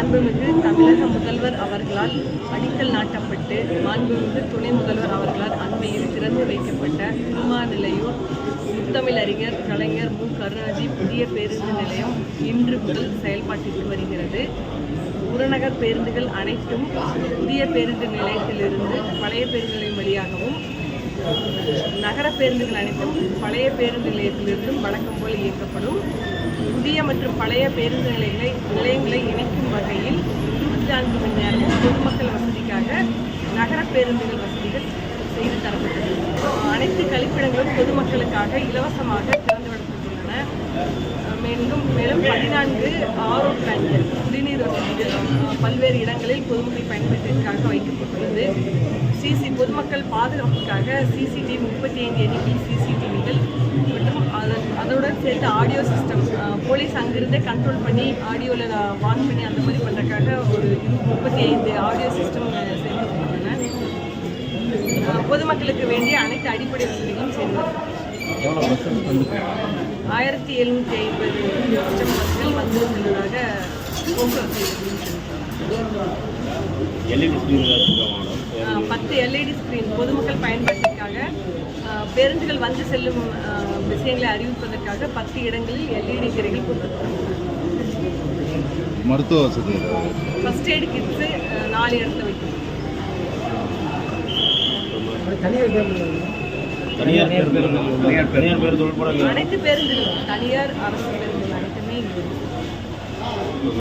மாண்புமிகு தமிழக முதல்வர் அவர்களால் அடிக்கல் நாட்டப்பட்டு மாண்புமிகு துணை முதல்வர் அவர்களால் அண்மையில் திறந்து வைக்கப்பட்ட திருமாநிலையூர் முத்தமிழறிஞர் கலைஞர் மு. கருணாநிதி புதிய பேருந்து நிலையம் இன்று முதல் செயல்பாட்டிற்கு வருகிறது. புறநகர் பேருந்துகள் அனைத்தும் புதிய பேருந்து நிலையத்திலிருந்து பழைய பேருந்து நிலையம் வழியாகவும், நகர பேருந்துகள் அனைத்தும் பழைய பேருந்து நிலையத்திலிருந்தும் வழக்கம் போல் இயக்கப்படும். புதிய மற்றும் பழைய பேருந்து நிலையங்களை இணைக்கும் வகையில் 24 மணி நேரம் பொதுமக்கள் வசதிக்காக நகர பேருந்துகள் வசதிகள் செய்து தரப்பட்டது. அனைத்து கழிப்பிடங்களும் பொதுமக்களுக்காக இலவசமாக திறந்துவிடப்பட்டுள்ளன. மேலும் 14 RO டேங்கர் குடிநீர் வசதிகள் பல்வேறு இடங்களில் பொதுமக்கள் பயன்பாட்டிற்காக வைக்கப்பட்டுள்ளது. பொதுமக்கள் பாதுகாப்புக்காக CCTV 35 எண்ணிக்கை CCTVகள் மற்றும் அதோடு சேர்த்து ஆடியோ சிஸ்டம், போலீஸ் அங்கிருந்தே கண்ட்ரோல் பண்ணி ஆடியோவில் வான் பண்ணி அந்த மாதிரி பண்ணுறதுக்காக ஒரு 35 ஆடியோ சிஸ்டம் சேர்க்கப்பட்டுள்ளன. பொதுமக்களுக்கு வேண்டிய அனைத்து அடிப்படை வசதிகளும் சேர்ந்தது. 1750 சிஸ்டம் பஸ்கள் வந்து செல்வதாக போக்குவரத்து 10 LED ஸ்கிரீன் பொதுமக்கள் பயன்பாட்டிற்காக பேருந்துகள் வந்து செல்லும் விஷயங்களை அறிவிப்பதற்காக 10 இடங்களில் LED திரைகள் பொருத்தப்பட்டுள்ளன. மருத்துவ வசதி ஃபர்ஸ்ட் எய்ட் கிட்ஸு 4 இடத்துல வைக்கணும். தனியார் பேருந்து அனைத்து பேருந்துகளும் தனியார் அரசு